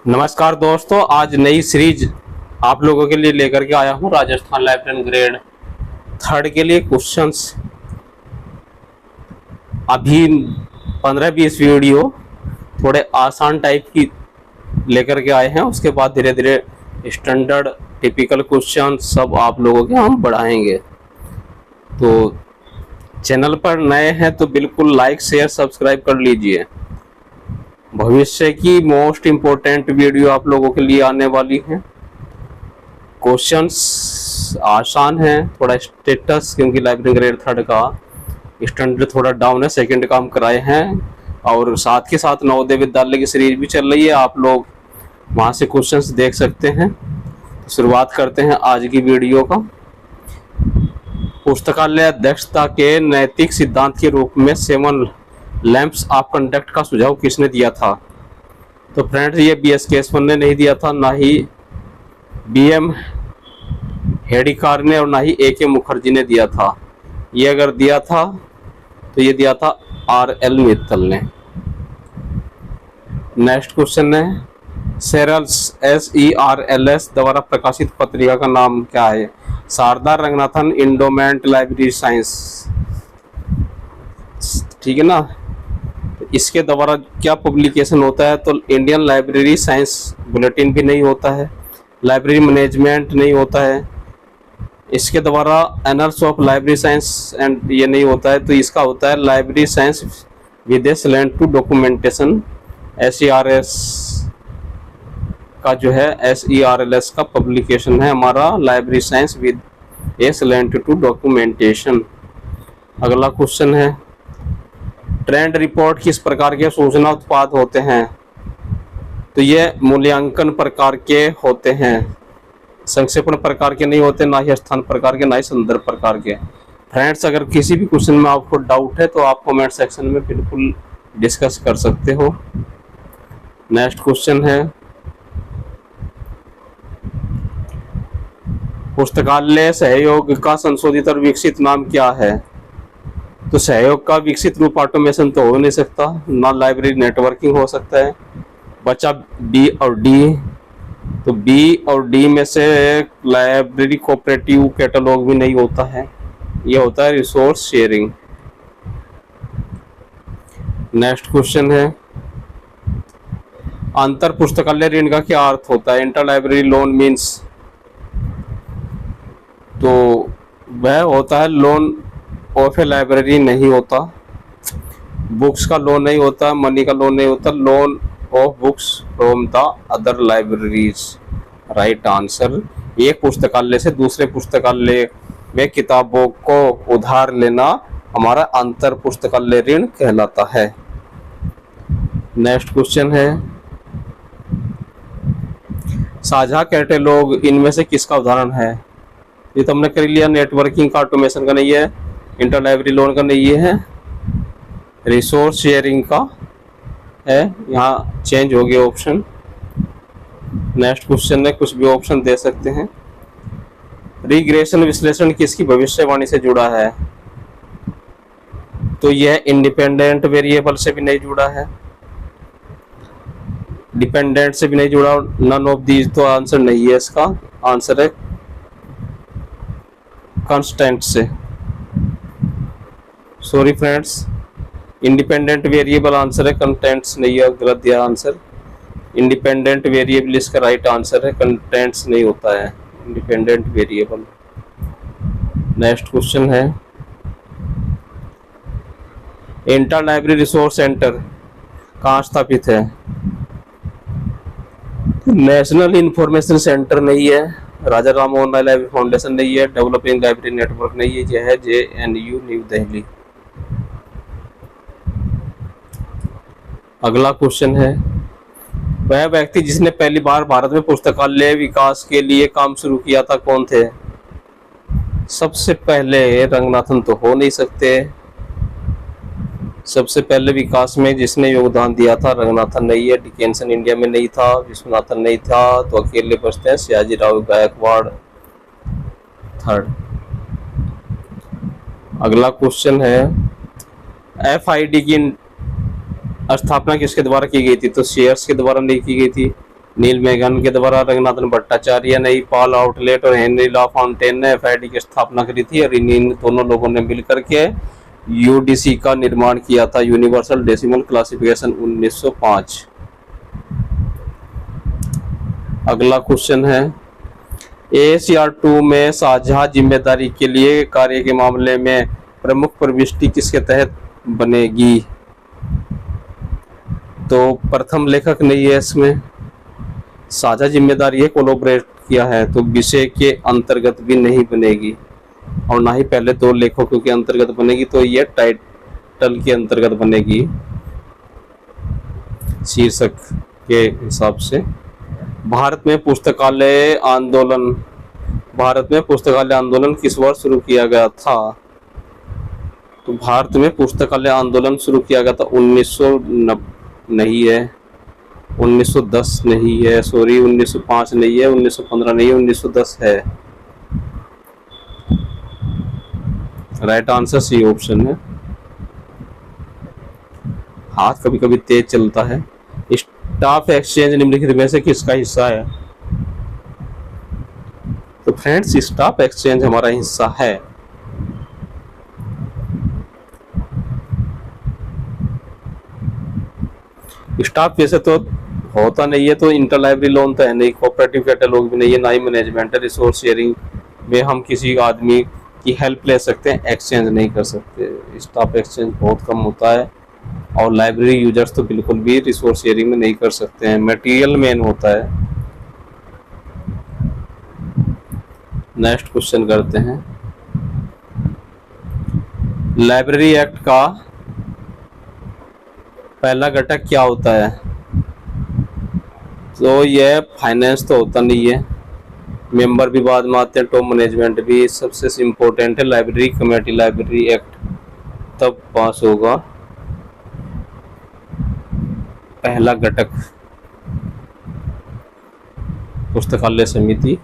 नमस्कार दोस्तों, आज नई सीरीज आप लोगों के लिए लेकर के आया हूं। राजस्थान लेफ्टिनेंट ग्रेड थर्ड के लिए क्वेश्चंस अभी 15-20 वीडियो थोड़े आसान टाइप की लेकर के आए हैं। उसके बाद धीरे धीरे स्टैंडर्ड टिपिकल क्वेश्चन सब आप लोगों के हम बढ़ाएंगे। तो चैनल पर नए हैं तो बिल्कुल लाइक शेयर सब्सक्राइब कर लीजिए। भविष्य की मोस्ट इम्पोर्टेंट वीडियो आप लोगों के लिए आने वाली है। क्वेश्चंस आसान है, थोड़ा स्टेटस क्योंकि लाइब्रेरी ग्रेड थर्ड का स्टैंडर्ड थोड़ा डाउन है, सेकंड का हम कराए हैं। और साथ के साथ नवोदय विद्यालय की सीरीज भी चल रही है, आप लोग वहां से क्वेश्चंस देख सकते हैं। तो शुरुआत करते हैं आज की वीडियो का। पुस्तकालय अध्यक्षता के नैतिक सिद्धांत के रूप में 7 लैंप्स ऑफ कंडक्ट का सुझाव किसने दिया था? तो फ्रेंड्स, ये बी एस केशवन ने नहीं दिया था, ना ही BM हेडिकार ने और ना ही AK मुखर्जी ने दिया था। ये अगर दिया था तो ये दिया था RL मित्तल ने। नेक्स्ट क्वेश्चन है, सेरल्स SERLS द्वारा प्रकाशित पत्रिका का नाम क्या है? Sarada Ranganathan endowment library science, ठीक है ना। इसके द्वारा क्या पब्लिकेशन होता है? तो इंडियन लाइब्रेरी साइंस बुलेटिन भी नहीं होता है, लाइब्रेरी मैनेजमेंट नहीं होता है, इसके द्वारा annals of library science and ये नहीं होता है। तो इसका होता है library science with a slant to documentation. SERS का जो है SERLS का पब्लिकेशन है हमारा library science with slant to documentation. अगला क्वेश्चन है, ट्रेंड रिपोर्ट किस प्रकार के सूचना उत्पाद होते हैं? तो ये मूल्यांकन प्रकार के होते हैं, संक्षेपण प्रकार के नहीं होते, ना ही स्थान प्रकार के, ना ही संदर्भ प्रकार के। फ्रेंड्स, अगर किसी भी क्वेश्चन में आपको डाउट है तो आप कमेंट सेक्शन में बिल्कुल डिस्कस कर सकते हो। नेक्स्ट क्वेश्चन है, पुस्तकालय सहयोग का संशोधित और विकसित नाम क्या है? तो सहयोग का विकसित रूप ऑटोमेशन तो हो नहीं सकता, ना लाइब्रेरी नेटवर्किंग हो सकता है। बचा B और D, तो B और D में से लाइब्रेरी कोऑपरेटिव कैटलॉग भी नहीं होता है, ये होता है रिसोर्स शेयरिंग। नेक्स्ट क्वेश्चन है, अंतर पुस्तकालय ऋण का क्या अर्थ होता है? इंटर लाइब्रेरी लोन मीन्स, तो वह होता है लोन ऑफ ए लाइब्रेरी नहीं होता, बुक्स का लोन नहीं होता, मनी का लोन नहीं होता, loan of books from the other libraries. Right answer. एक पुस्तकालय से दूसरे पुस्तकालय में किताबों को उधार लेना हमारा अंतर पुस्तकालय ऋण कहलाता है। नेक्स्ट क्वेश्चन है, साझा कैटलॉग इनमें से किसका उदाहरण है? ये तो हमने कर लिया, नेटवर्किंग का, ऑटोमेशन का नहीं है, इंटर लाइब्रेरी लोन का नहीं है, रिसोर्स शेयरिंग का है, यहाँ चेंज हो गया ऑप्शन। नेक्स्ट क्वेश्चन है, कुछ भी ऑप्शन दे सकते हैं। रिग्रेशन विश्लेषण किसकी भविष्यवाणी से जुड़ा है? तो यह इंडिपेंडेंट वेरिएबल से भी नहीं जुड़ा है, डिपेंडेंट से भी नहीं जुड़ा, नन ऑफ दीज तो आंसर नहीं है इसका। आंसर है कांस्टेंट से। Sorry friends, independent variable answer है, कंटेंट्स नहीं है, गलत दिया आंसर। इंडिपेंडेंट वेरिएबल इसका राइट आंसर है, कंटेंट्स नहीं होता है इंडिपेंडेंट वेरिएबल। नेक्स्ट क्वेश्चन है, इंटर लाइब्रेरी रिसोर्स सेंटर कहाँ स्थापित है? नेशनल इंफॉर्मेशन सेंटर नहीं है, राजा राम मोहन राय लाइब्रेरी फाउंडेशन नहीं है, डेवलपिंग लाइब्रेरी नेटवर्क नहीं है, यह है JNU न्यू दिल्ली। अगला क्वेश्चन है, वह व्यक्ति जिसने पहली बार भारत में पुस्तकालय विकास के लिए काम शुरू किया था कौन थे? सबसे पहले रंगनाथन तो हो नहीं सकते, सबसे पहले विकास में जिसने योगदान दिया था रंगनाथन नहीं है, डिकेंसन इंडिया में नहीं था, विश्वनाथन नहीं था, तो अकेले बचते हैं सयाजीराव गायकवाड़ थर्ड। अगला क्वेश्चन है, FID की स्थापना किसके द्वारा की गई थी? तो शेयर्स के द्वारा नहीं की गई थी, नील मेघन के द्वारा रंगनाथन भट्टाचार्य ने पॉल आउटलेट और हेनरी लॉ फाउंटेन ने एफआईडी की स्थापना करी थी और इन दोनों लोगों ने मिलकर के यूडीसी का निर्माण किया था, यूनिवर्सल डेसिमल क्लासिफिकेशन 1905। अगला क्वेश्चन है ACR 2 में साझा जिम्मेदारी के लिए कार्य के मामले में प्रमुख प्रविष्टि किसके तहत बनेगी? तो प्रथम लेखक नहीं है इसमें, साझा जिम्मेदारी है, कोलैबोरेट किया है, तो विषय के अंतर्गत भी नहीं बनेगी और ना ही पहले दो लेखकों के अंतर्गत बनेगी, तो ये टाइटल के अंतर्गत बनेगी शीर्षक के हिसाब से। भारत में पुस्तकालय आंदोलन किस वर्ष शुरू किया गया था? तो भारत में पुस्तकालय आंदोलन शुरू किया गया था 1990 नहीं है, 1910 नहीं है, सॉरी 1905 नहीं है, 1915 नहीं है, 1910 है। राइट आंसर सी ऑप्शन है। हाथ कभी कभी तेज चलता है। स्टॉक एक्सचेंज निम्नलिखित में से किसका हिस्सा है? तो फ्रेंड्स स्टॉक एक्सचेंज हमारा हिस्सा है। स्टॉक वैसे तो होता नहीं है, तो इंटरलाइब्रेरी लोन तो है नहीं, कोऑपरेटिव कैटलॉग भी नहीं है, ना ही मैनेजमेंट रिसोर्स शेयरिंग में हम किसी आदमी की हेल्प ले सकते हैं, एक्सचेंज नहीं कर सकते। स्टॉक एक्सचेंज बहुत कम होता है और लाइब्रेरी यूजर्स तो बिल्कुल भी रिसोर्स शेयरिंग में नहीं कर सकते हैं, मटेरियल मेन होता है। नेक्स्ट क्वेश्चन करते हैं। लाइब्रेरी एक्ट का पहला घटक क्या होता है? तो यह फाइनेंस तो होता नहीं है, मेंबर भी बाद में आते हैं, टॉप मैनेजमेंट भी। सबसे इम्पोर्टेंट है लाइब्रेरी कमेटी, लाइब्रेरी एक्ट तब पास होगा पहला घटक पुस्तकालय समिति।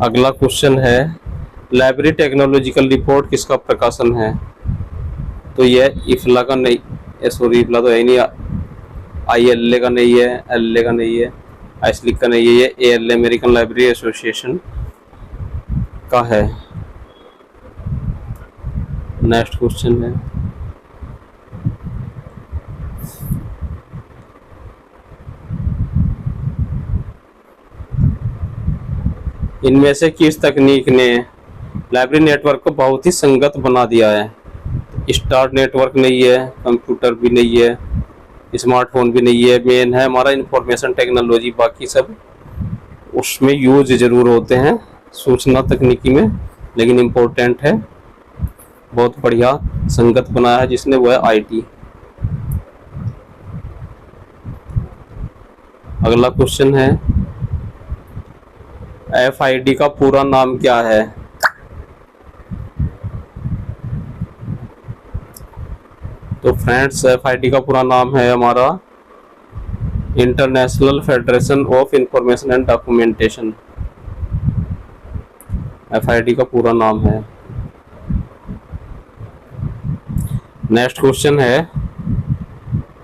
अगला क्वेश्चन है लाइब्रेरी टेक्नोलॉजिकल रिपोर्ट किसका प्रकाशन है? तो यह इफ्ला का नहीं, सॉरी इफ्ला तो है नहीं, ILA का नहीं है, LA का नहीं है, आइसलिक का नहीं है, ये ALA अमेरिकन लाइब्रेरी एसोसिएशन का है। नेक्स्ट क्वेश्चन है इनमें से किस तकनीक ने लाइब्रेरी नेटवर्क को बहुत ही संगत बना दिया है? स्टार नेटवर्क नहीं है, कंप्यूटर भी नहीं है, स्मार्टफोन भी नहीं है, मेन है हमारा इंफॉर्मेशन टेक्नोलॉजी। बाकी सब उसमें यूज जरूर होते हैं सूचना तकनीकी में, लेकिन इम्पोर्टेंट है, बहुत बढ़िया संगत बनाया है जिसने, वो है IT। अगला क्वेश्चन है FID का पूरा नाम क्या है? तो फ्रेंड्स FID का पूरा नाम है हमारा international federation of information and documentation. FID का पूरा नाम है। नेक्स्ट क्वेश्चन है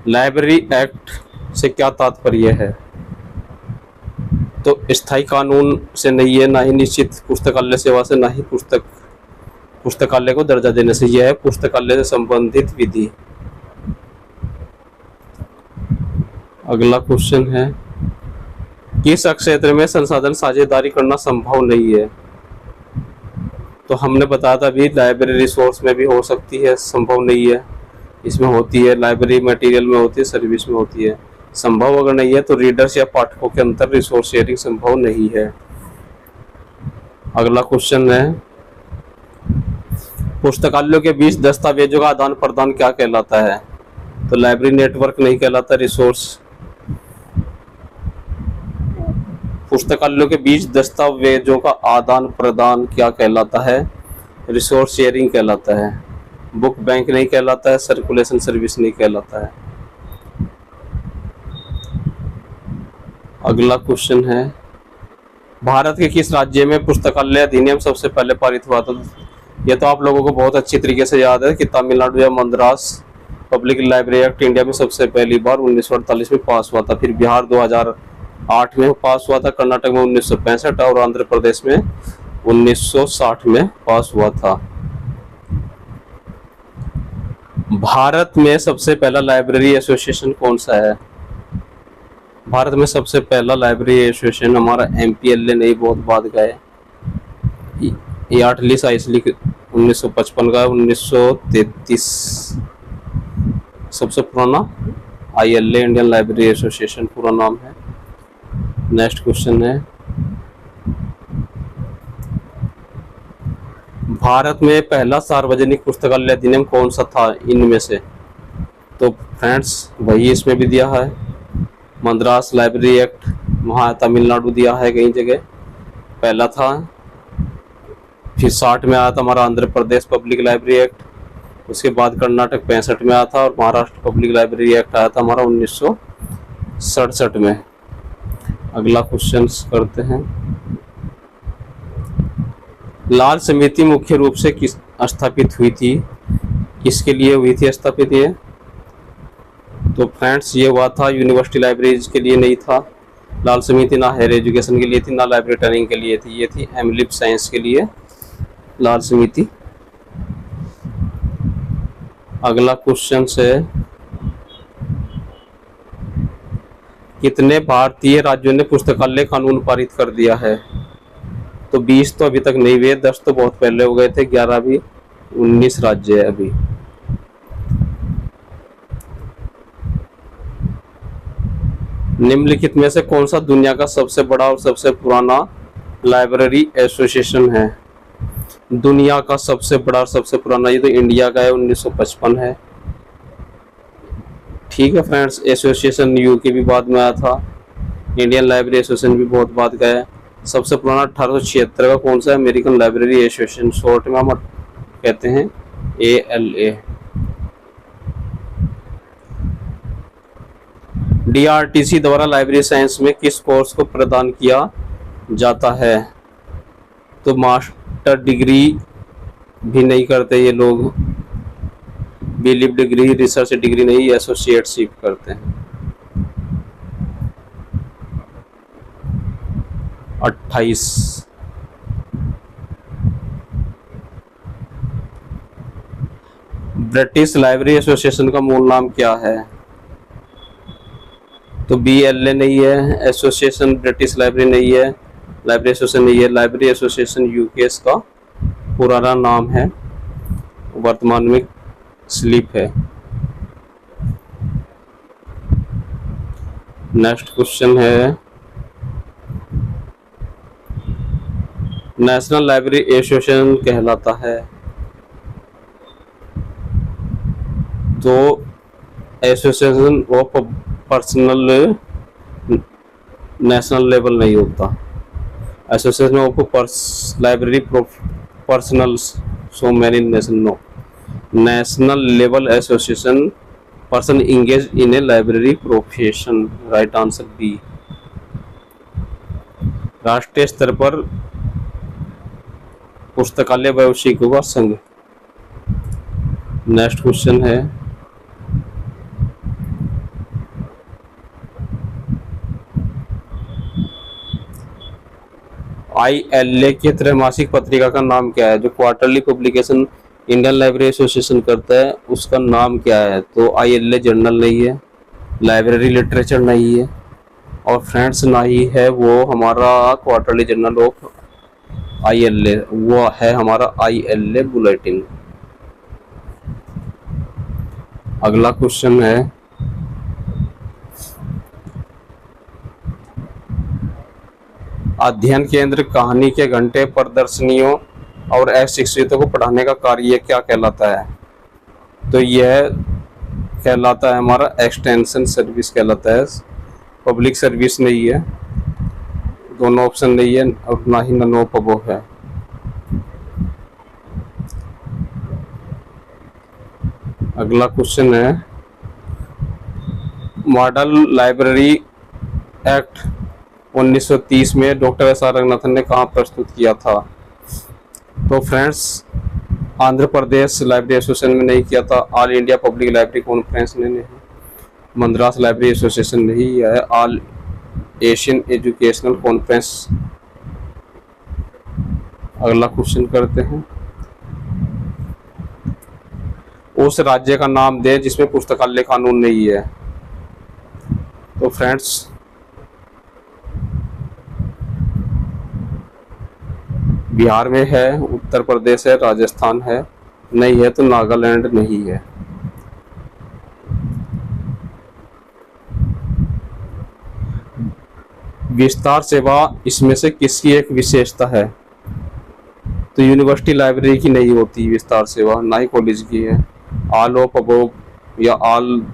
लाइब्रेरी एक्ट से क्या तात्पर्य है? तो स्थायी कानून से नहीं है, ना ही निश्चित पुस्तकालय सेवा से, ना ही पुस्तकालय को दर्जा देने से। यह है पुस्तकालय से संबंधित विधि। अगला क्वेश्चन है किस क्षेत्र में संसाधन साझेदारी करना संभव नहीं है? तो हमने बताया था अभी, लाइब्रेरी रिसोर्स में भी हो सकती है, संभव नहीं है, इसमें होती है, लाइब्रेरी मटेरियल में होती है, सर्विस में होती है। संभव अगर नहीं है तो रीडर्स या पाठकों के अंतर रिसोर्स शेयरिंग संभव नहीं है। अगला क्वेश्चन है पुस्तकालयों के बीच दस्तावेजों का आदान प्रदान क्या कहलाता है? तो लाइब्रेरी नेटवर्क नहीं कहलाता, रिसोर्स। पुस्तकालयों के बीच दस्तावेजों का आदान प्रदान क्या कहलाता है? रिसोर्स शेयरिंग कहलाता है। बुक बैंक नहीं कहलाता है, सर्कुलेशन सर्विस नहीं कहलाता है। अगला क्वेश्चन है भारत के किस राज्य में पुस्तकालय अधिनियम सबसे पहले पारित हुआ था? यह तो आप लोगों को बहुत अच्छी तरीके से याद है कि तमिलनाडु या Madras public library act India में सबसे पहली बार 1948 में पास हुआ था। फिर बिहार 2008 में पास हुआ था, कर्नाटक में 1965 और आंध्र प्रदेश में 1960 में पास हुआ था। भारत में सबसे पहला लाइब्रेरी एसोसिएशन कौन सा है? भारत में सबसे पहला लाइब्रेरी एसोसिएशन हमारा MPLA नहीं, बहुत बाद का है। ये 8ली साइसली 1955 का, 1933 सबसे पुराना ILA इंडियन लाइब्रेरी एसोसिएशन पूरा नाम है। नेक्स्ट क्वेश्चन है, भारत में पहला सार्वजनिक पुस्तकालय अधिनियम कौन सा था इनमें से? तो फ्रेंड्स वही इसमें भी दिया है, मद्रास लाइब्रेरी एक्ट, वहाँ तमिलनाडु दिया है कई जगह, पहला था। फिर 60 में आया था हमारा Andhra Pradesh public library act, उसके बाद कर्नाटक 65 में आया था और महाराष्ट्र पब्लिक लाइब्रेरी एक्ट आया था हमारा 1967 में। अगला क्वेश्चन करते हैं, लाल समिति मुख्य रूप से किस स्थापित हुई थी, किसके लिए हुई थी स्थापित ये? तो फ्रेंड्स ये हुआ था यूनिवर्सिटी लाइब्रेरीज के लिए नहीं था लाल समिति, ना हायर एजुकेशन के लिए थी, ना लाइब्रेरी ट्रेनिंग के लिए थी, ये थी एमलिप साइंस के लिए लाल समिति। अगला क्वेश्चन है, कितने भारतीय राज्यों ने पुस्तकालय कानून पारित कर दिया है? तो 20 तो अभी तक नहीं हुए, 10 तो बहुत पहले हो गए थे, 11 भी, 19 राज्य है अभी। निम्नलिखित में से कौन सा दुनिया का सबसे बड़ा और सबसे पुराना लाइब्रेरी एसोसिएशन है? दुनिया का सबसे बड़ा और सबसे पुराना, ये तो इंडिया का है, 1955 है। ठीक है फ्रेंड्स, एसोसिएशन यूके भी बाद में आया था, इंडियन लाइब्रेरी एसोसिएशन भी बहुत बाद का है। सबसे पुराना 1876 का कौन सा है? अमेरिकन लाइब्रेरी एसोसिएशन, शॉर्ट में हम कहते हैं ALA। DRTC द्वारा लाइब्रेरी साइंस में किस कोर्स को प्रदान किया जाता है? तो मास्टर डिग्री भी नहीं करते ये लोग, बिलीव डिग्री, रिसर्च डिग्री नहीं, एसोसिएटशिप करते हैं। 28। ब्रिटिश लाइब्रेरी एसोसिएशन का मूल नाम क्या है? तो BLA नहीं है, एसोसिएशन ब्रिटिश लाइब्रेरी नहीं है, लाइब्रेरी एसोसिएशन नहीं है, लाइब्रेरी एसोसिएशन यूके का पुराना नाम है, वर्तमान में स्लिप है। नेक्स्ट क्वेश्चन है, नेशनल लाइब्रेरी एसोसिएशन कहलाता है तो association of personnel national level नहीं होता, association of library personnel so many national level association person engage in a library profession, right answer B. राष्ट्रीय स्तर पर पुस्तकालय व्यावसायिकों का संघ। नेक्स्ट क्वेश्चन है, ILA की त्रैमासिक पत्रिका का नाम क्या है? जो quarterly publication Indian library association करता है उसका नाम क्या है? तो ILA जर्नल नहीं है, लाइब्रेरी लिटरेचर नहीं है, और फ्रेंड्स ना ही है वो हमारा क्वार्टरली जर्नल ऑफ ILA, वो है हमारा ILA बुलेटिन। अगला क्वेश्चन है, अध्ययन केंद्र कहानी के घंटे प्रदर्शनियों और अशिक्षितों को पढ़ाने का कार्य क्या कहलाता है? तो यह कहलाता है हमारा एक्सटेंशन सर्विस कहलाता है, पब्लिक सर्विस नहीं है, दोनों ऑप्शन नहीं है और ना ही ननो पबो है। अगला क्वेश्चन है, मॉडल लाइब्रेरी एक्ट 1930 में डॉक्टर SR रंगनाथन ने कहाँ प्रस्तुत किया था? तो friends Andhra Pradesh library association में नहीं किया था। All India public library conference ने नहीं, मद्रास लाइब्रेरी एसोसिएशन नहीं है, ऑल एशियन एजुकेशनल कॉन्फ्रेंस। अगला क्वेश्चन करते हैं, उस राज्य का नाम दें जिसमें पुस्तकालय कानून नहीं है। तो फ्रेंड्स बिहार में है, उत्तर प्रदेश है, राजस्थान है, नहीं है तो नागालैंड नहीं है। विस्तार सेवा इसमें से किसकी एक विशेषता है? तो यूनिवर्सिटी लाइब्रेरी की नहीं होती विस्तार सेवा, ना ही कॉलेज की है। ऑल ऑफ अबव या ऑल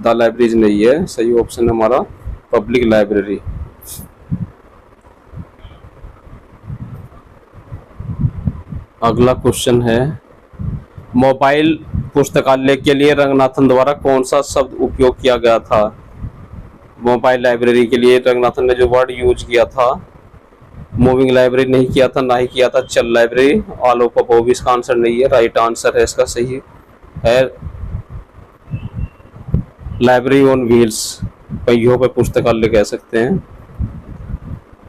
द लाइब्रेरीज नहीं है, सही ऑप्शन हमारा पब्लिक लाइब्रेरी। अगला क्वेश्चन है, मोबाइल पुस्तकालय के लिए रंगनाथन द्वारा कौन सा शब्द उपयोग किया गया था? मोबाइल लाइब्रेरी के लिए रंगनाथन ने जो वर्ड यूज किया था, मूविंग लाइब्रेरी नहीं किया था, ना ही किया था चल लाइब्रेरी। ऑल ऑफ अबव इसका आंसर नहीं है, राइट आंसर है इसका सही है लाइब्रेरी ऑन व्हील्स, पहियों पर पुस्तकालय कह सकते हैं।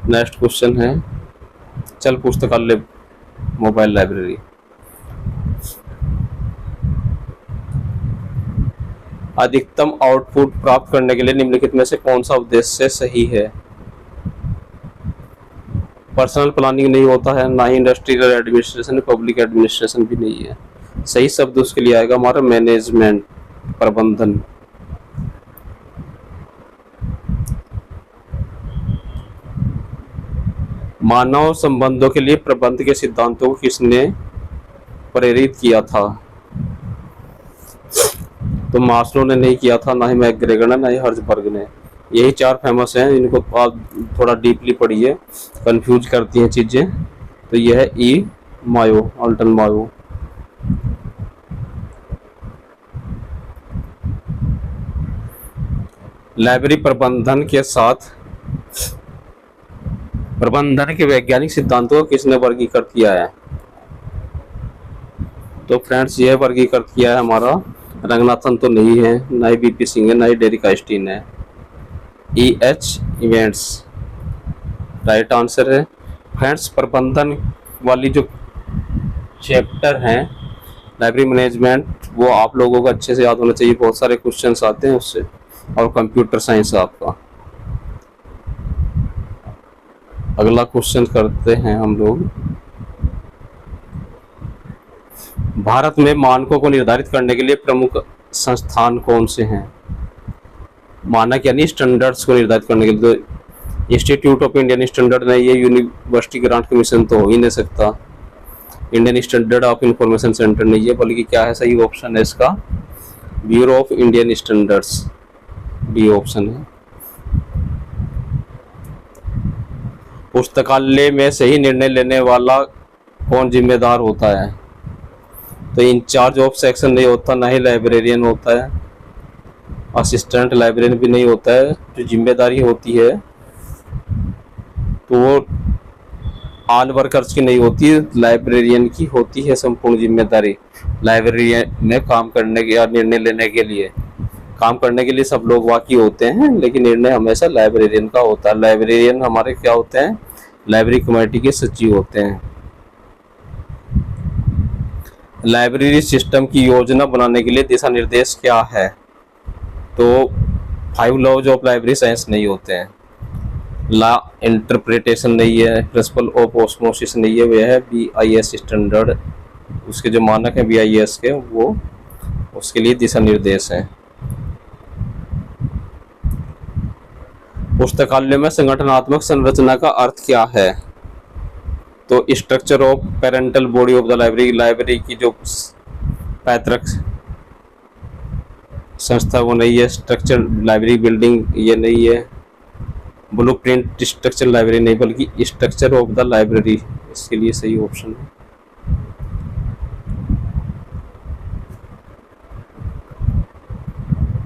नेक्स्ट क्वेश्चन है, चल पुस्तकालय मोबाइल लाइब्रेरी। अधिकतम आउटपुट प्राप्त करने के लिए निम्नलिखित में से कौन सा उद्देश्य सही है? पर्सनल प्लानिंग नहीं होता है, ना ही इंडस्ट्रियल एडमिनिस्ट्रेशन, पब्लिक एडमिनिस्ट्रेशन भी नहीं है। सही शब्द उसके लिए आएगा हमारा मैनेजमेंट, प्रबंधन। मानव संबंधों के लिए प्रबंध के सिद्धांतों को किसने प्रेरित किया था? तो मास्लो ने नहीं किया था, ना ही मैकग्रेगर ने, ना ही हर्जबर्ग ने। यही चार फेमस हैं, इनको आप थोड़ा डीपली पढ़िए, कंफ्यूज करती हैं चीजें। तो यह है ई मायो, अल्टन मायो। लाइब्रेरी प्रबंधन के साथ प्रबंधन के वैज्ञानिक सिद्धांतों को किसने वर्गीकृत किया है? तो फ्रेंड्स यह वर्गीकृत किया है हमारा रंगनाथन तो नहीं है, ना ही बीपी सिंह है, ना ही डेरिक आइंस्टीन है। EH इवेंट्स राइट आंसर है। फ्रेंड्स प्रबंधन वाली जो चैप्टर हैं लाइब्रेरी मैनेजमेंट, वो आप लोगों को अच्छे से याद होना चाहिए, बहुत सारे क्वेश्चंस आते हैं उससे। और कंप्यूटर साइंस आपका। अगला क्वेश्चन करते हैं हम लोग, भारत में मानकों को निर्धारित करने के लिए प्रमुख संस्थान कौन से हैं? मानक यानी स्टैंडर्ड्स को निर्धारित करने के लिए तो इंस्टीट्यूट ऑफ इंडियन स्टैंडर्ड नहीं है, यूनिवर्सिटी ग्रांट कमीशन तो हो ही नहीं सकता, Indian standard of information centre नहीं है, बल्कि क्या है सही ऑप्शन है इसका bureau of Indian standards, B option है। पुस्तकालय में सही निर्णय लेने वाला कौन जिम्मेदार होता है? तो इंचार्ज ऑफ सेक्शन नहीं होता, ना ही लाइब्रेरियन होता है, असिस्टेंट लाइब्रेरियन भी नहीं होता है। जो जिम्मेदारी होती है तो वो ऑल वर्कर्स की नहीं होती, लाइब्रेरियन की होती है संपूर्ण जिम्मेदारी। लाइब्रेरियन में काम करने के या निर्णय लेने के लिए, काम करने के लिए सब लोग वाकी होते हैं, लेकिन निर्णय हमेशा लाइब्रेरियन का होता है। लाइब्रेरियन हमारे क्या होते हैं? लाइब्रेरी कमेटी के सचिव होते हैं। लाइब्रेरी सिस्टम की योजना बनाने के लिए दिशा निर्देश क्या है? तो 5 लॉज ऑफ लाइब्रेरी साइंस नहीं होते हैं, लॉ इंटरप्रिटेशन नहीं है, प्रिंसिपल ऑफ ऑस्मोसिस नहीं है, वह है BIS स्टैंडर्ड, उसके जो मानक हैं BIS के, वो उसके लिए दिशा निर्देश हैं। पुस्तकालय में संगठनात्मक संरचना का अर्थ क्या है? तो structure of parental body of the library, library की जो पैतृक संस्था वो नहीं है, स्ट्रक्चर लाइब्रेरी बिल्डिंग ये नहीं है, ब्लूप्रिंट स्ट्रक्चर लाइब्रेरी नहीं, बल्कि स्ट्रक्चर ऑफ द लाइब्रेरी इसके लिए सही ऑप्शन है।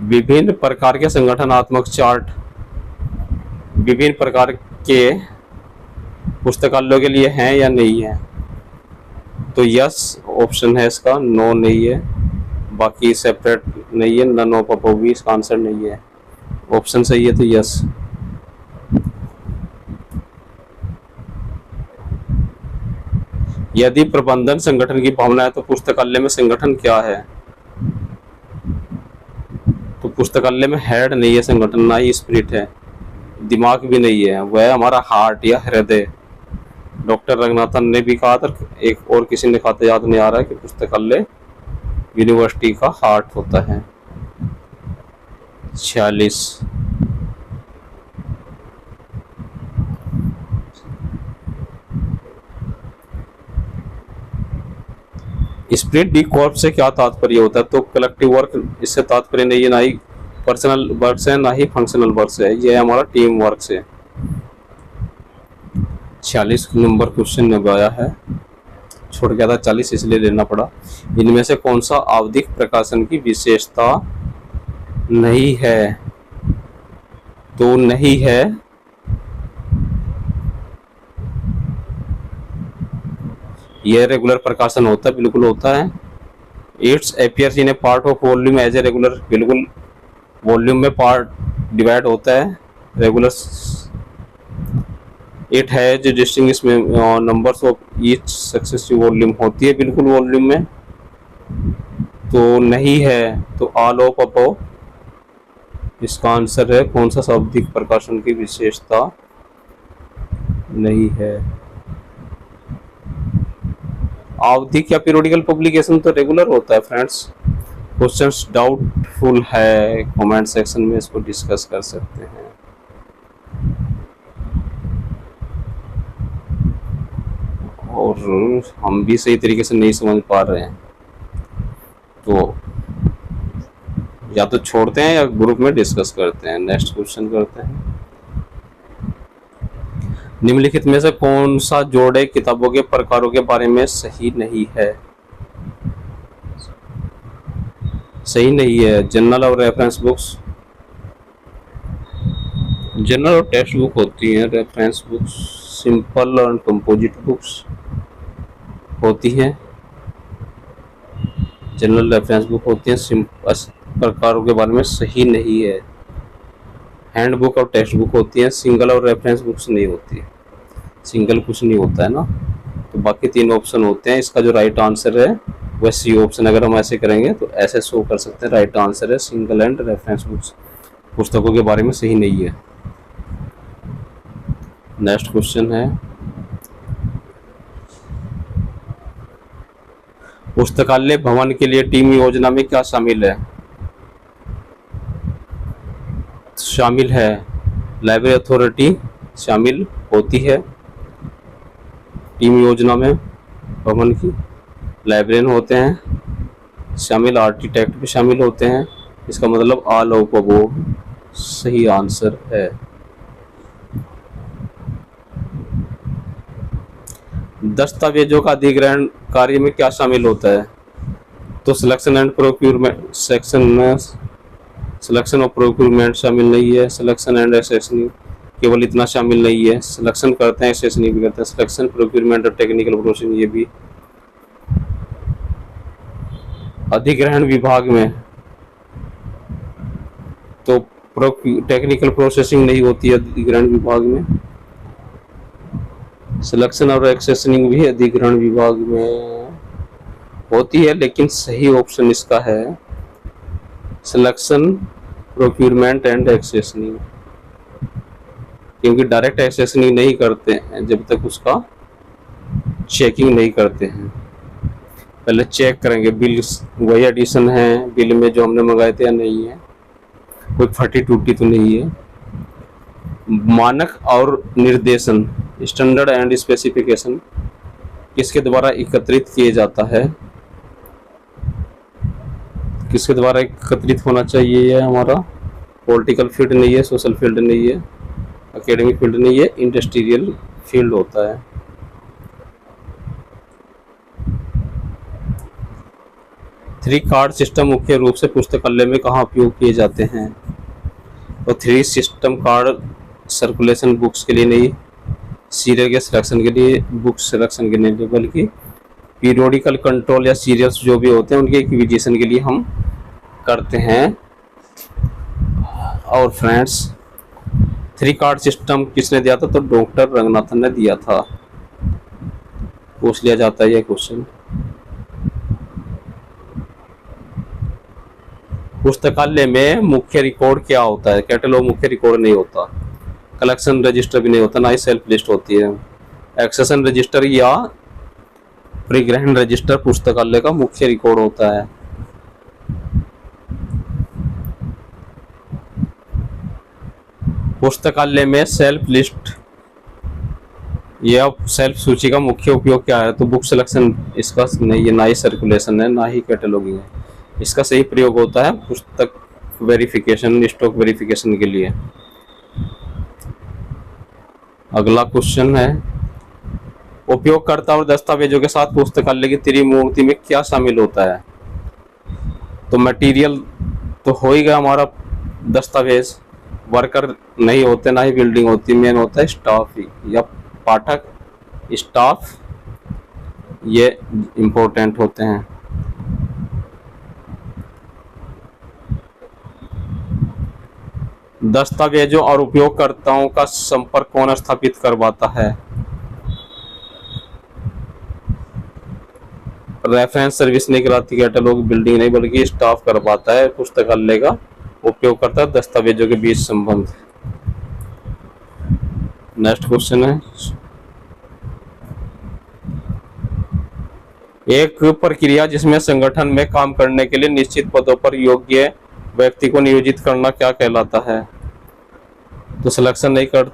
विभिन्न प्रकार के संगठनात्मक चार्ट विभिन्न प्रकार के पुस्तकालयों के लिए हैं या नहीं है? तो यस ऑप्शन है इसका, नो नहीं है। बाकी सेपरेट नहीं है, नन ऑफ अबव भी इसका आंसर नहीं है। ऑप्शन सही है तो यस। यदि प्रबंधन संगठन की भावना है तो पुस्तकालय में संगठन क्या है? तो पुस्तकालय में हेड नहीं है संगठन, ना ही स्पिरिट है, दिमाग भी नहीं है, वह हमारा हार्ट या हृदय। डॉक्टर रंगनाथन ने भी कहा था, एक और किसी ने कहा था, याद नहीं आ रहा है, कि पुस्तकालय यूनिवर्सिटी का हार्ट होता है। 46। स्प्लिट डी कॉर्प से क्या तात्पर्य होता है? तो कलेक्टिव वर्क इससे तात्पर्य नहीं है, ना ही पर्सनल वर्क से, ना ही फंक्शनल वर्क से, ये हमारा टीम वर्क से। 46 नंबर क्वेश्चन में आया है, छूट गया था 40 इसलिए लेना पड़ा। इनमें से कौन सा आवधिक प्रकाशन की विशेषता नहीं है? तो नहीं है यह रेगुलर प्रकाशन होता है, बिल्कुल होता है। It's appears in a part of volume as a regular, बिल्कुल वॉल्यूम में पार्ट डिवाइड होता है रेगुलर। इट है जो डिस्टिंग्विश में numbers of each successive volume होती है, बिल्कुल वॉल्यूम में। तो नहीं है तो ऑल ऑफ अबव इसका आंसर है। कौन सा शाब्दिक प्रकाशन की विशेषता नहीं है? आवधिक या पीरियोडिकल पब्लिकेशन तो रेगुलर होता है फ्रेंड्स। क्वेश्चंस डाउटफुल है, कमेंट सेक्शन में इसको डिस्कस कर सकते हैं। और हम भी सही तरीके से नहीं समझ पा रहे हैं तो या तो छोड़ते हैं या ग्रुप में डिस्कस करते हैं। नेक्स्ट क्वेश्चन करते हैं। निम्नलिखित में से कौन सा जोड़े किताबों के प्रकारों के बारे में सही नहीं है? सही नहीं है जर्नल और रेफरेंस बुक्स। जर्नल और टेक्स्ट बुक होती हैं, रेफरेंस बुक्स सिंपल और कंपोजिट बुक्स होती हैं। जनरल रेफरेंस बुक होती हैं, प्रकारों के बारे में सही नहीं है। हैंड बुक और टेक्स्ट बुक होती हैं, सिंगल और रेफरेंस बुक्स नहीं होती है। सिंगल कुछ नहीं होता है ना। तो बाकी 3 ऑप्शन होते हैं, इसका जो राइट आंसर है वह सी ऑप्शन। अगर हम ऐसे करेंगे तो ऐसे शो कर सकते हैं, राइट आंसर है सिंगल एंड रेफरेंस बुक्स पुस्तकों के बारे में सही नहीं है। नेक्स्ट क्वेश्चन है, पुस्तकालय भवन के लिए टीम योजना में क्या शामिल है? शामिल है लाइब्रेरी अथॉरिटी शामिल होती है टीम योजना में। भवन की लाइब्रेरियन होते हैं शामिल, आर्किटेक्ट भी शामिल होते हैं। इसका मतलब ऑल ऑफ अबव सही आंसर है। दस्तावेजों का अधिग्रहण कार्य में क्या शामिल होता है? तो सिलेक्शन एंड प्रोक्यूरमेंट सेक्शन में सिलेक्शन और प्रोक्यूरमेंट शामिल नहीं है। सिलेक्शन एंड एक्सेसनिंग केवल इतना शामिल नहीं है। सिलेक्शन करते हैं, एक्सेसनिंग भी करते हैं। सिलेक्शन, प्रोक्यूरमेंट और टेक्निकल प्रोसेसिंग ये भी। अधिग्रहण विभाग में तो टेक्निकल प्रोसेसिंग नहीं होती है अधिग्रहण विभाग में। सिलेक्शन और एक्सेसनिंग भी अधिग्रहण विभाग में होती है, लेकिन सही ऑप्शन इसका है सिलेक्शन, प्रोक्यूरमेंट एंड एक्सेसनिंग, क्योंकि डायरेक्ट एक्सेसनिंग नहीं करते हैं जब तक उसका चेकिंग नहीं करते हैं। पहले चेक करेंगे बिल वही एडिशन है बिल में जो हमने मंगाए थे या नहीं है, कोई फटी टूटी तो नहीं है। मानक और निर्देशन, स्टैंडर्ड एंड स्पेसिफिकेशन किसके द्वारा एकत्रित किए जाता है? किसके द्वारा एकत्रित होना चाहिए? ये हमारा पॉलिटिकल फील्ड नहीं है, सोशल फील्ड नहीं है, एकेडमिक फील्ड नहीं है, इंडस्ट्रियल फील्ड होता है। थ्री कार्ड सिस्टम मुख्य रूप से पुस्तकालय में कहाँ उपयोग किए जाते हैं? तो 3 सिस्टम कार्ड सर्कुलेशन बुक्स के लिए नहीं, सीरियल के सिलेक्शन के लिए, बुक सिलेक्शन के लिए, बल्कि पीरियोडिकल कंट्रोल या सीरियल्स जो भी होते हैं उनके एक्विजिशन के लिए हम करते हैं। और फ्रेंड्स 3 कार्ड सिस्टम किसने दिया था? तो डॉक्टर रंगनाथन ने दिया था। पूछ लिया जाता है ये क्वेश्चन। पुस्तकालय में मुख्य रिकॉर्ड क्या होता है? कैटलॉग मुख्य रिकॉर्ड नहीं होता, कलेक्शन रजिस्टर भी नहीं होता, ना ही सेल्फ लिस्ट होती है। एक्सेशन रजिस्टर या परिग्रहण रजिस्टर पुस्तकालय का मुख्य रिकॉर्ड होता है। पुस्तकालय में सेल्फ लिस्ट या सेल्फ सूची का मुख्य उपयोग क्या है? तो बुक सिलेक्शन इसका नहीं है, ना ही सर्कुलेशन है, ना ही कैटलॉगिंग है। इसका सही प्रयोग होता है पुस्तक वेरिफिकेशन, स्टॉक वेरिफिकेशन के लिए। अगला क्वेश्चन है, उपयोगकर्ता और दस्तावेजों के साथ पुस्तकालय की त्रिमूर्ति में क्या शामिल होता है? तो मटेरियल तो हो ही गया हमारा, दस्तावेज, वर्कर नहीं होते, ना ही बिल्डिंग होती, मेन होता है स्टाफ ही या पाठक, स्टाफ, ये इम्पोर्टेंट होते हैं। दस्तावेजों और उपयोगकर्ताओं का संपर्क कौन स्थापित करवाता है? रेफरेंस सर्विस नहीं कराती, कैटलॉग बिल्डिंग नहीं, बल्कि स्टाफ करवाता है पुस्तकालय का उपयोगकर्ता दस्तावेजों के बीच संबंध। नेक्स्ट क्वेश्चन है, एक प्रक्रिया जिसमें संगठन में काम करने के लिए निश्चित पदों पर योग्य व्यक्ति को नियोजित करना क्या कहलाता है? तो सिलेक्शन नहीं कर,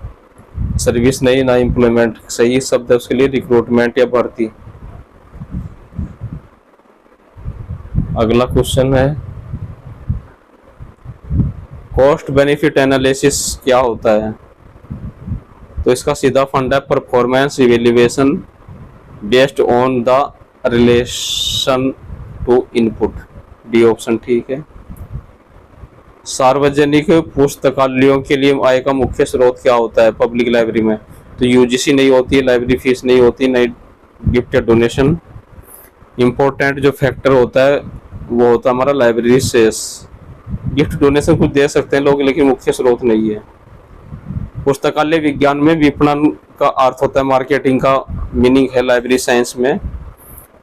सर्विस नहीं, ना एम्प्लॉयमेंट। सही शब्द है उसके लिए रिक्रूटमेंट या भर्ती। अगला क्वेश्चन है, कॉस्ट बेनिफिट एनालिसिस क्या होता है? तो इसका सीधा फंड है performance evaluation based on the relation to input. D option ठीक है। सार्वजनिक पुस्तकालयों के लिए आय का मुख्य स्रोत क्या होता है पब्लिक लाइब्रेरी में? तो यूजीसी नहीं होती है, लाइब्रेरी फीस नहीं होती, नहीं गिफ्ट या डोनेशन। इम्पोर्टेंट जो फैक्टर होता है वो होता है हमारा लाइब्रेरी सेस। गिफ्ट डोनेशन कुछ दे सकते हैं लोग, लेकिन मुख्य स्रोत नहीं है। पुस्तकालय विज्ञान में विपणन का अर्थ होता है मार्केटिंग का मीनिंग है लाइब्रेरी साइंस में।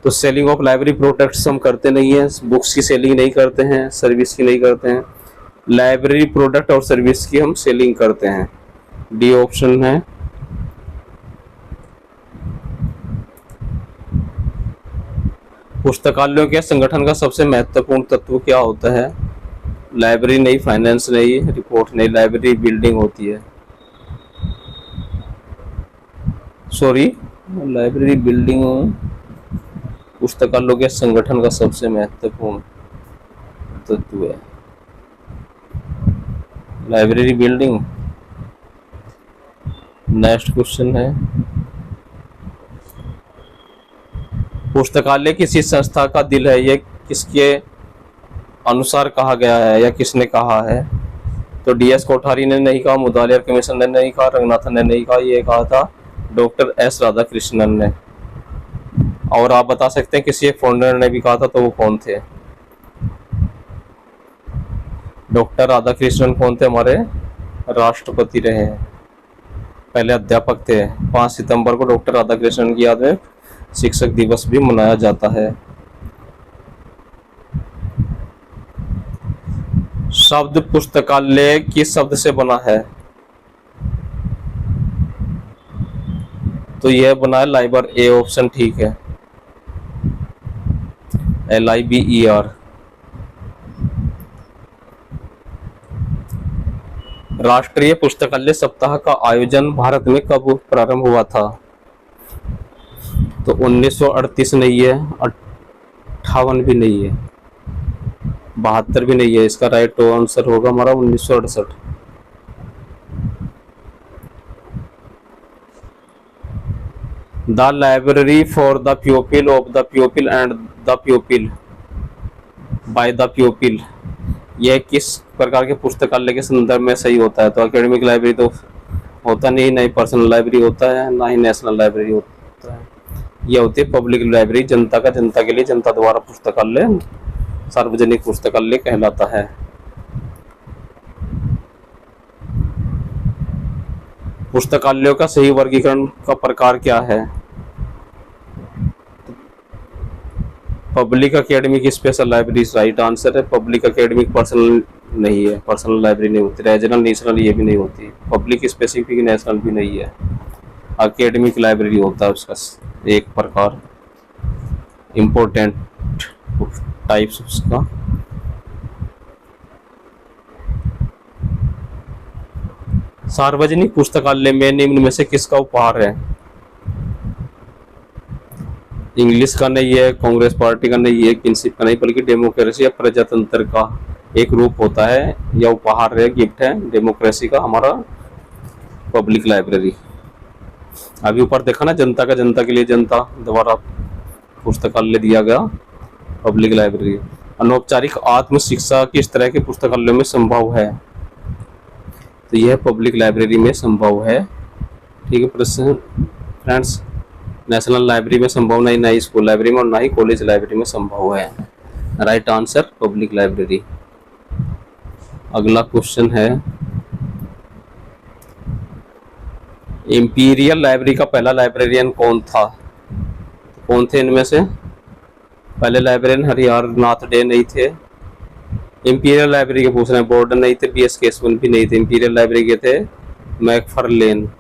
तो सेलिंग ऑफ लाइब्रेरी प्रोडक्ट्स हम करते नहीं है, बुक्स की सेलिंग नहीं करते हैं, सर्विस की नहीं करते हैं। लाइब्रेरी प्रोडक्ट और सर्विस की हम सेलिंग करते हैं। डी ऑप्शन है। पुस्तकालयों के संगठन का सबसे महत्वपूर्ण तत्व क्या होता है? लाइब्रेरी नहीं, फाइनेंस नहीं, रिपोर्ट नहीं, लाइब्रेरी बिल्डिंग होती है। सॉरी, लाइब्रेरी बिल्डिंग पुस्तकालयों के संगठन का सबसे महत्वपूर्ण तत्व है। Library building. नेक्स्ट क्वेश्चन है, पुस्तकालय किसी संस्था का दिल है, ये किसके अनुसार कहा गया है या किसने कहा है? तो डीएस कोठारी ने नहीं कहा, मुदालियार कमीशन ने नहीं कहा, रंगनाथन ने नहीं कहा, ये कहा था डॉक्टर एस राधाकृष्णन ने। और आप बता सकते हैं किसी एक फाउंडर ने भी कहा था, तो वो कौन थे? डॉक्टर राधाकृष्णन कौन थे? हमारे राष्ट्रपति रहे हैं, पहले अध्यापक थे। 5 सितंबर को डॉक्टर राधाकृष्णन की याद में शिक्षक दिवस भी मनाया जाता है। शब्द पुस्तकालय किस शब्द से बना है? तो यह बना है लाइबर। ए ऑप्शन ठीक है, LIBER। राष्ट्रीय पुस्तकालय सप्ताह का आयोजन भारत में कब प्रारंभ हुआ था? तो 1938 नहीं है, 58 भी नहीं है, 72 भी नहीं है। इसका राइट आंसर होगा हमारा 1968। The library for the प्यूपिल of the प्यूपिल and the प्यूपिल by the प्यूपिल, यह किस प्रकार के पुस्तकालय के संदर्भ में सही होता है? तो एकेडमिक लाइब्रेरी तो होता नहीं, ना ही पर्सनल लाइब्रेरी होता है, ना ही नेशनल लाइब्रेरी होता है। यह होती है पब्लिक लाइब्रेरी, जनता का, जनता के लिए, जनता द्वारा पुस्तकालय सार्वजनिक पुस्तकालय कहलाता है। पुस्तकालयों का सही वर्गीकरण का प्रकार क्या है? Public academic special library right answer है। पब्लिक एकेडमिक पर्सनल नहीं है, पर्सनल लाइब्रेरी नहीं होती। रीजनल, नेशनल ये भी नहीं होती। पब्लिक स्पेसिफिक, नेशनल भी नहीं है। एकेडमिक लाइब्रेरी होता है उसका एक प्रकार, इम्पोर्टेंट टाइप्स उसका। सार्वजनिक पुस्तकालय में निम्न में से किसका उपहार है? इंग्लिश का नहीं है, कांग्रेस पार्टी का नहीं है, किनशिप का नहीं, बल्कि डेमोक्रेसी या प्रजातंत्र का एक रूप होता है या उपहार है, गिफ्ट है डेमोक्रेसी का हमारा पब्लिक लाइब्रेरी। अभी ऊपर देखा ना, जनता का, जनता के लिए, जनता द्वारा पुस्तकालय दिया गया पब्लिक लाइब्रेरी। अनौपचारिक आत्म शिक्षा किस तरह के पुस्तकालयों में संभव है? तो यह पब्लिक लाइब्रेरी में संभव है। ठीक है प्रश्न फ्रेंड्स, नेशनल लाइब्रेरी में संभव नहीं, ना ही स्कूल लाइब्रेरी में और ना ही कॉलेज लाइब्रेरी में संभव है। Right answer public library. अगला क्वेश्चन है, इंपीरियल लाइब्रेरी का पहला लाइब्रेरियन कौन था? कौन थे इनमें से? पहले लाइब्रेरियन हरिहर नाथ डे नहीं थे। इंपीरियल लाइब्रेरी के पूछ रहे हैं, बोर्डन नहीं थे, बीएस केशवन भी नहीं थे। इंपीरियल लाइब्रेरी के थे मैकफार्लेन।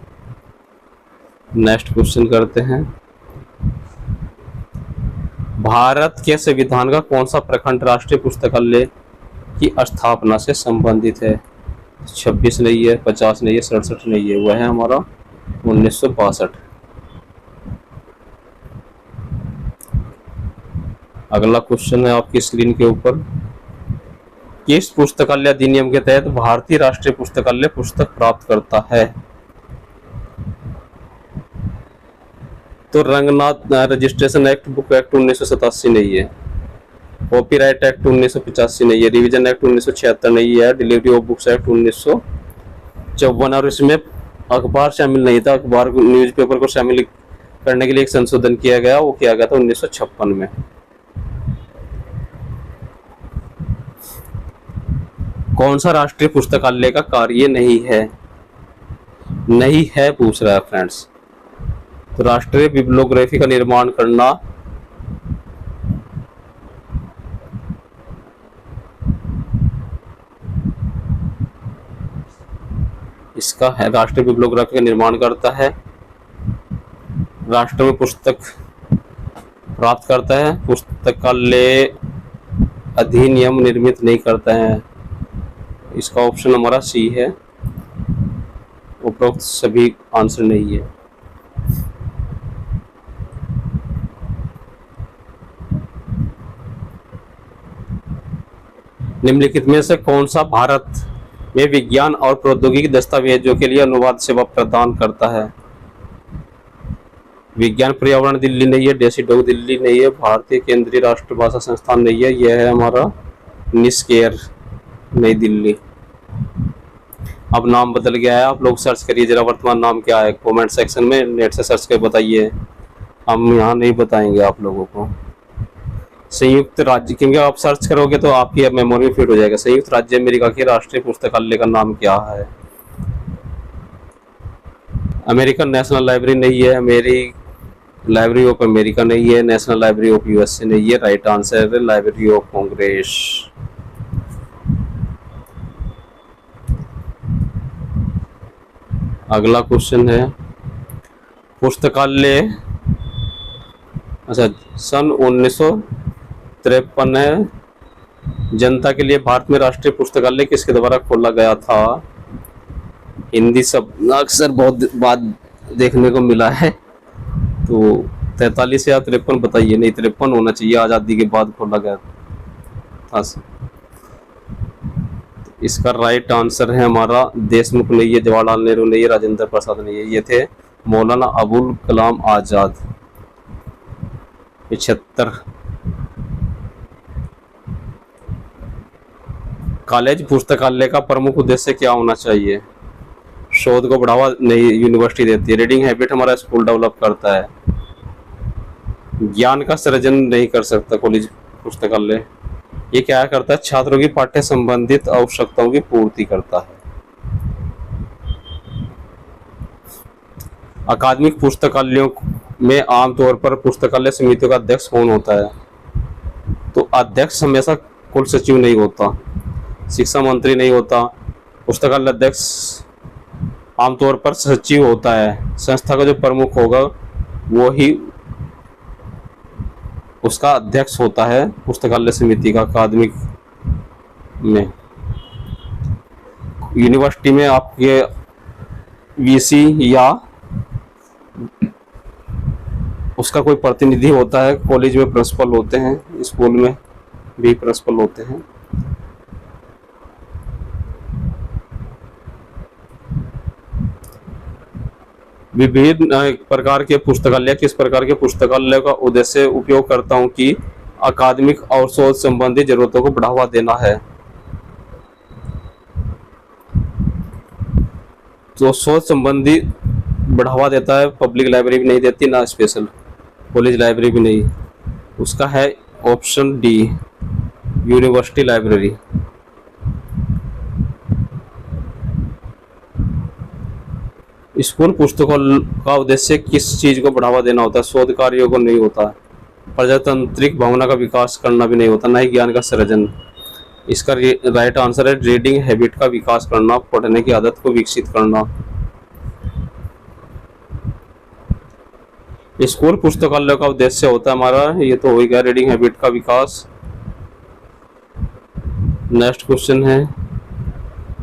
नेक्स्ट क्वेश्चन करते हैं, भारत के संविधान का कौन सा प्रखंड राष्ट्रीय पुस्तकालय की स्थापना से संबंधित है? 26 नहीं है, 50 नहीं है, 67 नहीं है, वह है हमारा 1962। अगला क्वेश्चन है आपकी स्क्रीन के ऊपर, किस पुस्तकालय अधिनियम के तहत भारतीय राष्ट्रीय पुस्तकालय पुस्तक प्राप्त करता है? तो Ranganath registration act, book act 1987 नहीं है, कॉपीराइट एक्ट 1985 नहीं है, रिवीजन एक्ट 1976 नहीं है, डिलीवरी ऑफ बुक्स एक्ट 1954, और इसमें अखबार शामिल नहीं था। अखबार न्यूज़पेपर को शामिल करने के लिए एक संशोधन किया गया, वो किया गया था 1956 में। कौन सा राष्ट्रीय पुस्तकालय का कार्य नहीं है? नहीं है पूछ रहा है फ्रेंड्स। तो राष्ट्रीय बिब्लियोग्राफी का निर्माण करना, इसका है राष्ट्रीय बिब्लियोग्राफी का निर्माण करता है, राष्ट्र में पुस्तक प्राप्त करता है, पुस्तकालय अधिनियम निर्मित नहीं करता है। इसका ऑप्शन हमारा सी है, उपरोक्त सभी आंसर नहीं है। निम्नलिखित में से कौन सा भारत में विज्ञान और प्रौद्योगिकी दस्तावेजों के लिए अनुवाद सेवा प्रदान करता है? विज्ञान पर्यावरण दिल्ली नहीं है, डेसीडोग दिल्ली नहीं है, भारतीय केंद्रीय राष्ट्रभाषा संस्थान नहीं है, यह है हमारा निस्केयर नई दिल्ली। अब नाम बदल गया है, आप लोग सर्च करिए जरा वर्तमान नाम क्या है, कमेंट सेक्शन में नेट से सर्च कर बताइए, हम यहाँ नहीं बताएंगे आप लोगों को। संयुक्त राज्य, क्योंकि आप सर्च करोगे तो आपकी मेमोरी में फिट हो जाएगा। संयुक्त राज्य अमेरिका के राष्ट्रीय पुस्तकालय का नाम क्या है? अमेरिकन नेशनल लाइब्रेरी नहीं है, लाइब्रेरी ऑफ अमेरिका नहीं है, नेशनल लाइब्रेरी ऑफ यूएसए नहीं है, राइट आंसर है लाइब्रेरी ऑफ कांग्रेस। अगला क्वेश्चन है, पुस्तकालय, अच्छा सन 1953 है, जनता के लिए भारत में राष्ट्रीय पुस्तकालय किसके द्वारा खोला गया था? हिंदी शब्द अक्सर बहुत बात देखने को मिला है, तो 43 या 53 बताइए। नहीं 53 होना चाहिए, आज़ादी के बाद खोला गया था। इसका राइट आंसर है हमारा देशमुख नहीं है, जवाहरलाल नेहरू नहीं है, राजेंद्र प्रसाद नहीं है, ये थे मौलाना अबुल कलाम आजाद। 75। कॉलेज पुस्तकालय का प्रमुख उद्देश्य क्या होना चाहिए? शोध को बढ़ावा नहीं यूनिवर्सिटी देती है, रीडिंग हैबिट हमारा स्कूल डेवलप करता है, ज्ञान का सृजन नहीं कर सकता कॉलेज पुस्तकालय। ये क्या करता है, छात्रों की पाठ्य संबंधित आवश्यकताओं की पूर्ति करता है। अकादमिक पुस्तकालयों में आमतौर पर पुस्तकालय समितियों का अध्यक्ष कौन होता है? तो अध्यक्ष हमेशा कुल सचिव नहीं होता, शिक्षा मंत्री नहीं होता, पुस्तकालय अध्यक्ष आमतौर पर सचिव होता है। संस्था का जो प्रमुख होगा वो ही उसका अध्यक्ष होता है पुस्तकालय समिति का। अकादमिक में, यूनिवर्सिटी में आपके वीसी या उसका कोई प्रतिनिधि होता है, कॉलेज में प्रिंसिपल होते हैं, स्कूल में भी प्रिंसिपल होते हैं। विभिन्न प्रकार के पुस्तकालय, किस प्रकार के पुस्तकालय का उद्देश्य उपयोगकर्ताओं की अकादमिक और शोध संबंधी जरूरतों को बढ़ावा देना है? तो शोध संबंधी बढ़ावा देता है, पब्लिक लाइब्रेरी भी नहीं देती, ना स्पेशल कॉलेज लाइब्रेरी भी नहीं। उसका है option D, university library. School पुस्तकों का उद्देश्य किस चीज को बढ़ावा देना होता है? शोध कार्यों को नहीं होता, प्रजातांत्रिक भावना का विकास करना भी नहीं होता, ना ही ज्ञान का सृजन। इसका राइट आंसर है रीडिंग हैबिट का विकास करना, पढ़ने की आदत को विकसित करना। स्कूल पुस्तकालय का उद्देश्य होता है हमारा, ये तो हो गया, रीडिंग हैबिट का विकास। नेक्स्ट क्वेश्चन है,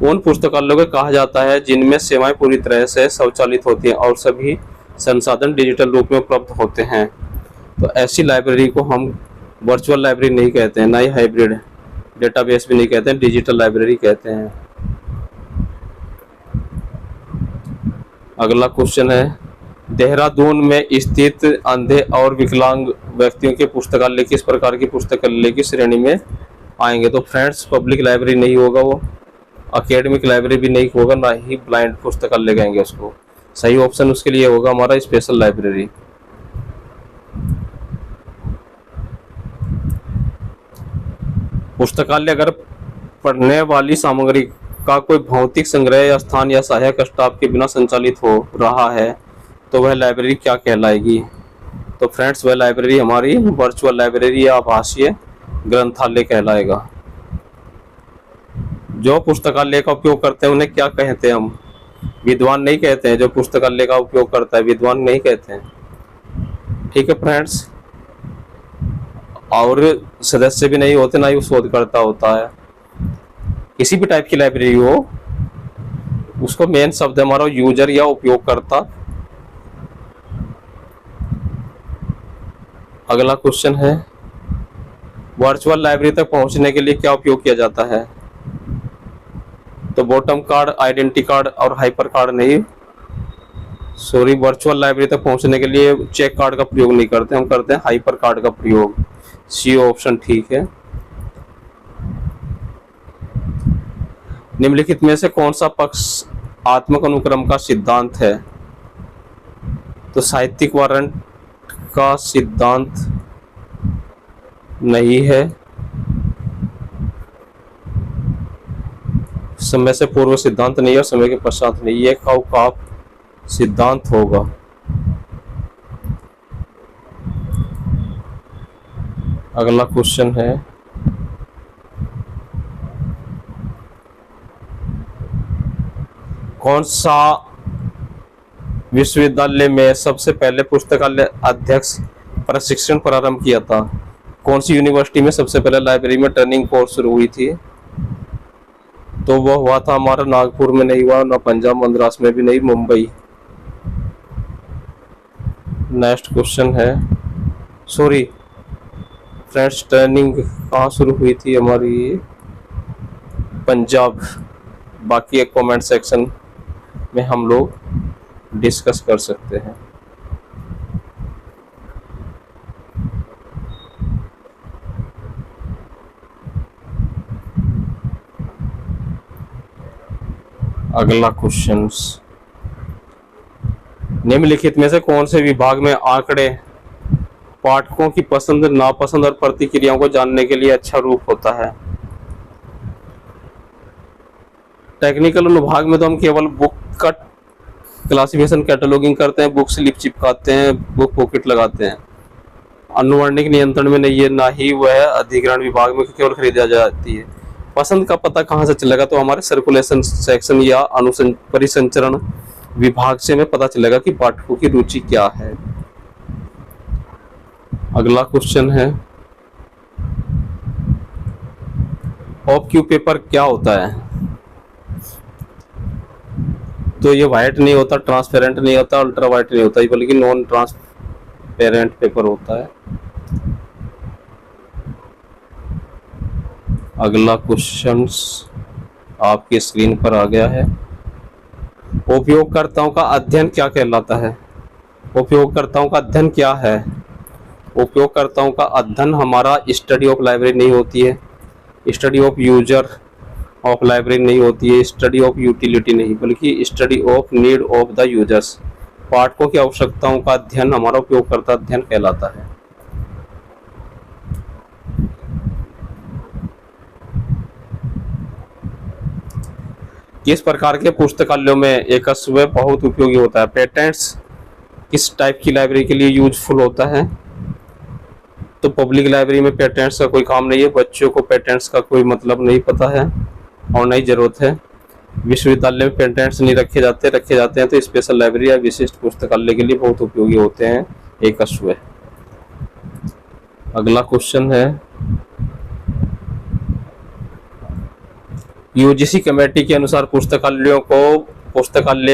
उन पुस्तकालयों को कहा जाता है जिनमें सेवाएं पूरी तरह से स्वचालित होती हैं और सभी संसाधन डिजिटल रूप में उपलब्ध होते हैं? तो ऐसी लाइब्रेरी को हम वर्चुअल लाइब्रेरी नहीं कहते हैं, ना ही हाइब्रिड डेटाबेस भी नहीं कहते हैं, डिजिटल लाइब्रेरी कहते हैं। अगला क्वेश्चन है, देहरादून में स्थित अंधे और विकलांग व्यक्तियों के पुस्तकालय किस प्रकार की पुस्तकालय की श्रेणी में आएंगे? तो फ्रेंड्स, पब्लिक लाइब्रेरी नहीं होगा वो, एकेडमिक लाइब्रेरी भी नहीं होगा, ना ही ब्लाइंड पुस्तकालय कहेंगे उसको। सही ऑप्शन उसके लिए होगा हमारा स्पेशल लाइब्रेरी। पुस्तकालय अगर पढ़ने वाली सामग्री का कोई भौतिक संग्रह या स्थान या सहायक स्टाफ के बिना संचालित हो रहा है तो वह लाइब्रेरी क्या कहलाएगी? तो फ्रेंड्स, वह लाइब्रेरी हमारी वर्चुअल लाइब्रेरी या आभासीय ग्रंथालय कहलाएगा। जो पुस्तकालय का उपयोग करते हैं उन्हें क्या कहते हैं हम? विद्वान नहीं कहते हैं, जो पुस्तकालय का उपयोग करता है विद्वान नहीं कहते हैं। ठीक है फ्रेंड्स, और सदस्य भी नहीं होते, ना ही शोधकर्ता होता है। किसी भी टाइप की लाइब्रेरी हो, उसको मेन शब्द हमारा यूजर या उपयोगकर्ता। अगला क्वेश्चन है, वर्चुअल लाइब्रेरी तक पहुंचने के लिए क्या उपयोग किया जाता है? तो बॉटम कार्ड, आइडेंटिटी कार्ड और हाइपर कार्ड नहीं, सॉरी, वर्चुअल लाइब्रेरी तक पहुंचने के लिए चेक कार्ड का प्रयोग नहीं करते, हम करते हैं हाइपर कार्ड का प्रयोग। सी ऑप्शन ठीक है। निम्नलिखित में से कौन सा पक्ष आत्मक अनुक्रम का सिद्धांत है? तो साहित्यिक वारंट का सिद्धांत नहीं है, समय से पूर्व सिद्धांत नहीं है और समय के पश्चात नहीं, ये काउकाप सिद्धांत होगा। अगला क्वेश्चन है, कौन सा विश्वविद्यालय में सबसे पहले पुस्तकालय अध्यक्ष प्रशिक्षण प्रारंभ किया था? कौन सी यूनिवर्सिटी में सबसे पहले लाइब्रेरी में ट्रेनिंग कोर्स शुरू हुई थी? तो वो हुआ था हमारा नागपुर में नहीं हुआ, ना पंजाब मद्रास में भी नहीं, मुंबई। नेक्स्ट क्वेश्चन है, सॉरी फ्रेंड्स, ट्रेनिंग कहाँ शुरू हुई थी हमारी? पंजाब। बाकी एक कमेंट सेक्शन में हम लोग डिस्कस कर सकते हैं। अगला क्वेश्चन, निम्नलिखित में से कौन से विभाग में आंकड़े पाठकों की पसंद नापसंद और प्रतिक्रियाओं को जानने के लिए अच्छा रूप होता है। टेक्निकल अनुभाग में तो हम केवल बुक का क्लासिफिकेशन कैटलॉगिंग करते हैं, बुक स्लिप चिपकाते हैं, बुक पॉकेट लगाते हैं। अनुवर्णिक नियंत्रण में नहीं है, ना ही वह अधिग्रहण विभाग में केवल खरीदा जाती है। पसंद का पता कहाँ से चलेगा? तो हमारे सर्कुलेशन सेक्शन या परिसंचरण विभाग से हमें पता चलेगा कि पाठकों की रुचि क्या है। अगला क्वेश्चन है, ऑब्क्यू पेपर क्या होता है? तो ये व्हाइट नहीं होता, ट्रांसपेरेंट नहीं होता, अल्ट्रा व्हाइट नहीं होता, बल्कि नॉन ट्रांसपेरेंट पेपर होता है। अगला क्वेश्चन आपकी स्क्रीन पर आ गया है। उपयोगकर्ताओं का अध्ययन क्या कहलाता है? उपयोगकर्ताओं का अध्ययन क्या है? उपयोगकर्ताओं का अध्ययन हमारा स्टडी ऑफ लाइब्रेरी नहीं होती है, study of user of library नहीं होती है, स्टडी ऑफ यूटिलिटी नहीं, बल्कि study of need of the users. पाठकों की आवश्यकताओं का अध्ययन हमारा उपयोगकर्ता अध्ययन कहलाता है। किस प्रकार के पुस्तकालयों में एकस्व बहुत उपयोगी होता है? पेटेंट्स किस टाइप की लाइब्रेरी के लिए यूजफुल होता है? तो पब्लिक लाइब्रेरी में पेटेंट्स का कोई काम नहीं है, बच्चों को पेटेंट्स का कोई मतलब नहीं पता है और नहीं जरूरत है। विश्वविद्यालय में पेटेंट्स नहीं रखे जाते हैं तो स्पेशल लाइब्रेरी या विशिष्ट पुस्तकालय के लिए बहुत उपयोगी होते हैं एकस्व। अगला क्वेश्चन है, यूजीसी कमेटी के अनुसार पुस्तकालय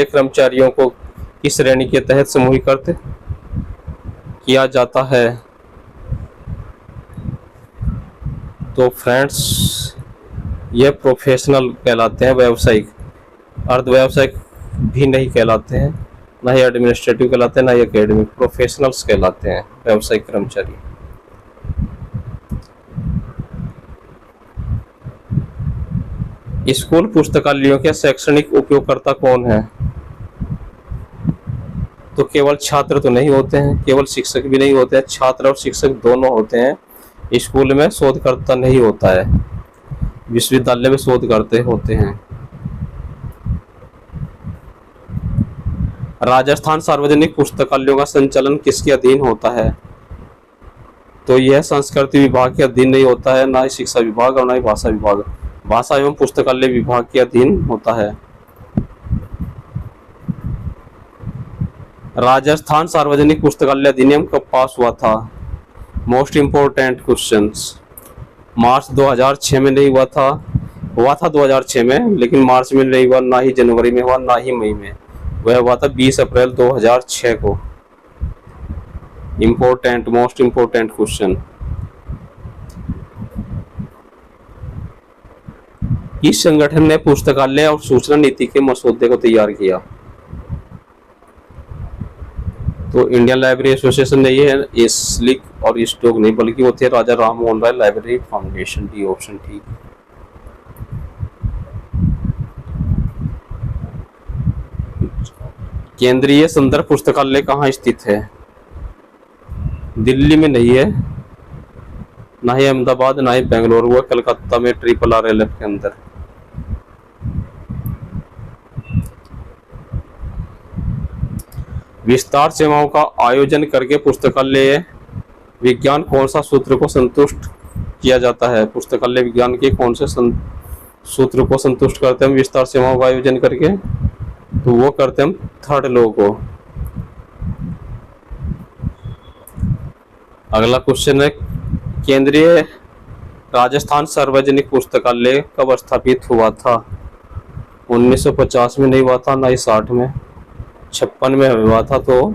कर्मचारियों को किस श्रेणी के तहत समूहीकृत किया जाता है? तो फ्रेंड्स, ये प्रोफेशनल कहलाते हैं, व्यावसायिक। अर्ध व्यावसायिक भी नहीं कहलाते हैं, ना ही एडमिनिस्ट्रेटिव कहलाते हैं, ना ही एकेडमिक। प्रोफेशनल्स कहलाते हैं व्यावसायिक कर्मचारी। स्कूल पुस्तकालयों के शैक्षणिक उपयोगकर्ता कौन है? तो केवल छात्र तो नहीं होते हैं, केवल शिक्षक भी नहीं होते हैं, छात्र और शिक्षक दोनों होते हैं। स्कूल में शोधकर्ता नहीं होता है, विश्वविद्यालय में शोधकर्ता होते हैं। राजस्थान सार्वजनिक पुस्तकालयों का संचालन किसके अधीन होता है? तो यह संस्कृति विभाग के अधीन नहीं होता है, ना ही शिक्षा विभाग और ना ही भाषा विभाग। भाषा एवं पुस्तकालय विभाग के अधीन होता है। राजस्थान सार्वजनिक पुस्तकालय अधिनियम कब पास हुआ था? Most important questions. मार्च 2006 में नहीं हुआ था 2006 में, लेकिन मार्च में नहीं हुआ, ना ही जनवरी में हुआ, ना ही मई में। वह हुआ था 20 अप्रैल 2006 को। Important, most important question. किस संगठन ने पुस्तकालय और सूचना नीति के मसौदे को तैयार किया? तो इंडियन लाइब्रेरी एसोसिएशन नहीं है, इस्लिक और स्टोक नहीं, बल्कि वो थे राजा Ram Mohan Roy library foundation. D option ठीक। केंद्रीय संदर्भ पुस्तकालय कहाँ स्थित है? दिल्ली में नहीं है, ना ही अहमदाबाद, ना ही बेंगलुरु, हुआ कलकत्ता में RRRLF के अंदर। विस्तार सेवाओं का आयोजन करके पुस्तकालय विज्ञान कौन सा सूत्र को संतुष्ट किया जाता है? पुस्तकालय विज्ञान के कौन से सूत्र को संतुष्ट करते हैं विस्तार सेवाओं का आयोजन करके? तो वो करते हैं थर्ड लॉ को। अगला क्वेश्चन है, केंद्रीय राजस्थान सार्वजनिक पुस्तकालय कब स्थापित हुआ था? 1950 में नहीं हुआ था, ना ही 60 में, 56 में हुआ था, तो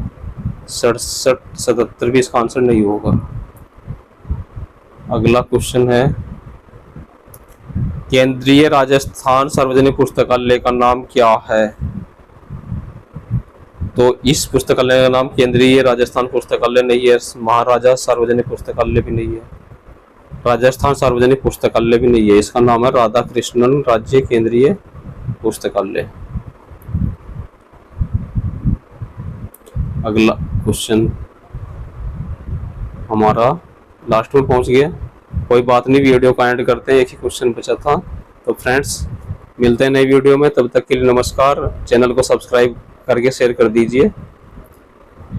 67, 77 भी इसका आंसर नहीं होगा। अगला क्वेश्चन है, केंद्रीय राजस्थान सार्वजनिक पुस्तकालय का नाम क्या है? तो इस पुस्तकालय का नाम केंद्रीय राजस्थान पुस्तकालय नहीं है, महाराजा सार्वजनिक पुस्तकालय भी नहीं है, राजस्थान सार्वजनिक पुस्तकालय भी नहीं है। इसका नाम है राधा कृष्णन राज्य केंद्रीय पुस्तकालय। अगला क्वेश्चन, हमारा लास्ट में पहुंच गया। कोई बात नहीं, वीडियो का एंड करते हैं, एक ही क्वेश्चन बचा था। तो फ्रेंड्स मिलते हैं नई वीडियो में, तब तक के लिए नमस्कार। चैनल को सब्सक्राइब करके शेयर कर दीजिए।